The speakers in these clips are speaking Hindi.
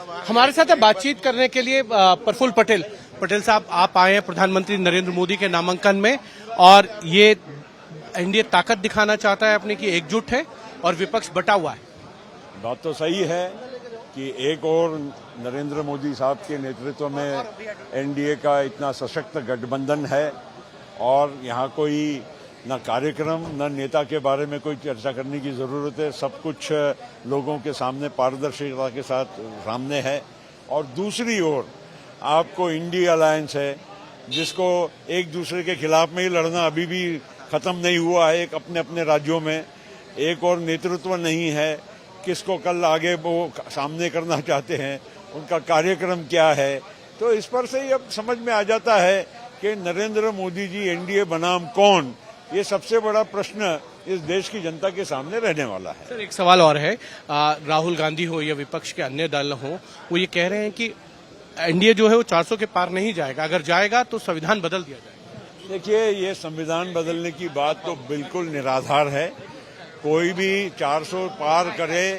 हमारे साथ है बातचीत करने के लिए प्रफुल्ल पटेल। पटेल साहब, आप आए हैं प्रधानमंत्री नरेंद्र मोदी के नामांकन में और ये एनडीए ताकत दिखाना चाहता है अपनी कि एकजुट है और विपक्ष बटा हुआ है। बात तो सही है कि एक और नरेंद्र मोदी साहब के नेतृत्व में एनडीए का इतना सशक्त गठबंधन है और यहाँ कोई न कार्यक्रम न नेता के बारे में कोई चर्चा करने की जरूरत है। सब कुछ लोगों के सामने पारदर्शिता के साथ सामने है। और दूसरी ओर आपको इंडिया अलायंस है जिसको एक दूसरे के खिलाफ में ही लड़ना अभी भी खत्म नहीं हुआ है। एक अपने अपने राज्यों में एक और नेतृत्व नहीं है। किसको कल आगे वो सामने करना चाहते हैं, उनका कार्यक्रम क्या है, तो इस पर से ही अब समझ में आ जाता है कि नरेंद्र मोदी जी एनडीए बनाम कौन, ये सबसे बड़ा प्रश्न इस देश की जनता के सामने रहने वाला है। सर, एक सवाल और है। राहुल गांधी हो या विपक्ष के अन्य दल हो, वो ये कह रहे हैं कि एनडीए जो है वो 400 के पार नहीं जाएगा, अगर जाएगा तो संविधान बदल दिया जाएगा। देखिए, ये संविधान बदलने की बात तो बिल्कुल निराधार है। कोई भी 400 पार करे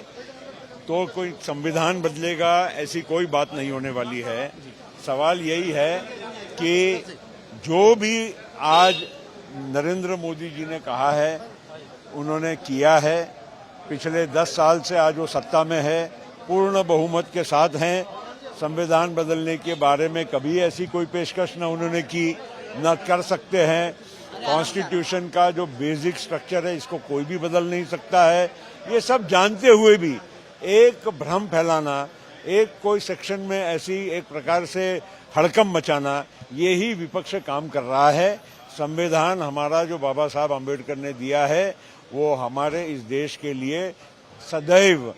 तो कोई संविधान बदलेगा, ऐसी कोई बात नहीं होने वाली है। सवाल यही है कि जो भी आज नरेंद्र मोदी जी ने कहा है, उन्होंने किया है। पिछले 10 साल से आज वो सत्ता में है, पूर्ण बहुमत के साथ हैं। संविधान बदलने के बारे में कभी ऐसी कोई पेशकश न उन्होंने की, न कर सकते हैं। कॉन्स्टिट्यूशन का जो बेसिक स्ट्रक्चर है, इसको कोई भी बदल नहीं सकता है। ये सब जानते हुए भी एक भ्रम फैलाना, एक कोई सेक्शन में ऐसी एक प्रकार से हड़कंप मचाना, ये ही विपक्ष काम कर रहा है। संविधान हमारा जो बाबा साहब अम्बेडकर ने दिया है, वो हमारे इस देश के लिए सदैव,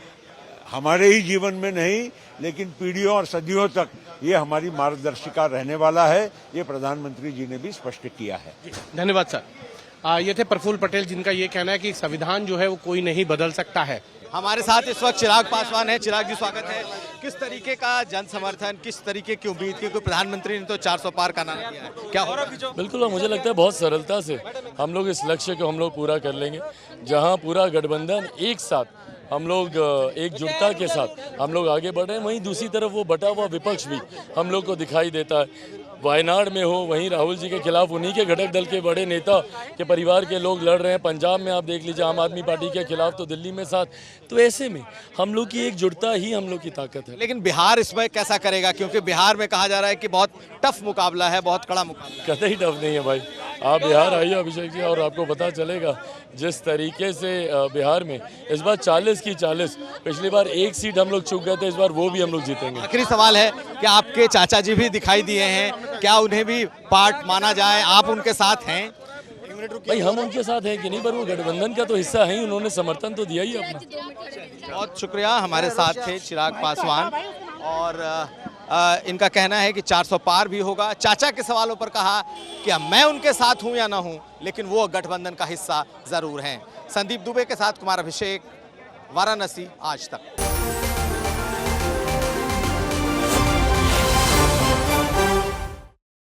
हमारे ही जीवन में नहीं लेकिन पीढ़ियों और सदियों तक ये हमारी मार्गदर्शिका रहने वाला है। ये प्रधानमंत्री जी ने भी स्पष्ट किया है। धन्यवाद सर। ये थे प्रफुल्ल पटेल, जिनका ये कहना है कि संविधान जो है वो कोई नहीं बदल सकता है। हमारे साथ इस वक्त चिराग पासवान है। चिराग जी, स्वागत है। किस तरीके का जन समर्थन, किस तरीके की उम्मीद, क्योंकि प्रधानमंत्री ने तो 400 पार का नारा दिया है, क्या होगा? बिल्कुल, मुझे लगता है बहुत सरलता से हम लोग इस लक्ष्य को हम लोग पूरा कर लेंगे, जहां पूरा गठबंधन एक साथ, हम लोग एकजुटता के साथ हम लोग आगे बढ़ रहे हैं। वहीं दूसरी तरफ वो बटा हुआ विपक्ष भी हम लोग को दिखाई देता है। वायनाड में हो, वहीं राहुल जी के खिलाफ उन्हीं के घटक दल के बड़े नेता के परिवार के लोग लड़ रहे हैं। पंजाब में आप देख लीजिए, आम आदमी पार्टी के खिलाफ, तो दिल्ली में साथ। तो ऐसे में हम लोग की एकजुटता ही हम लोग की ताकत है। लेकिन बिहार इसमें कैसा करेगा, क्योंकि बिहार में कहा जा रहा है कि बहुत टफ मुकाबला है, बहुत कड़ा मुकाबला। कतई टफ नहीं है भाई। आप बिहार आइए अभिषेक जी, और आपको पता चलेगा जिस तरीके से बिहार में इस बार 40 की 40, पिछली बार एक सीट हम लोग चूक गए थे, इस बार वो भी हम लोग जीतेंगे। आखिरी सवाल है कि आपके चाचा जी भी दिखाई दिए हैं, क्या उन्हें भी पार्ट माना जाए? आप उनके साथ हैं? भाई, हम उनके साथ हैं कि नहीं, पर वो गठबंधन का तो हिस्सा है ही, उन्होंने समर्थन तो दिया ही अपना। बहुत शुक्रिया। हमारे साथ थे चिराग पासवान और इनका कहना है कि 400 पार भी होगा। चाचा के सवालों पर कहा कि मैं उनके साथ हूं या ना हूं, लेकिन वो गठबंधन का हिस्सा जरूर हैं। संदीप दुबे के साथ कुमार अभिषेक, वाराणसी, आज तक।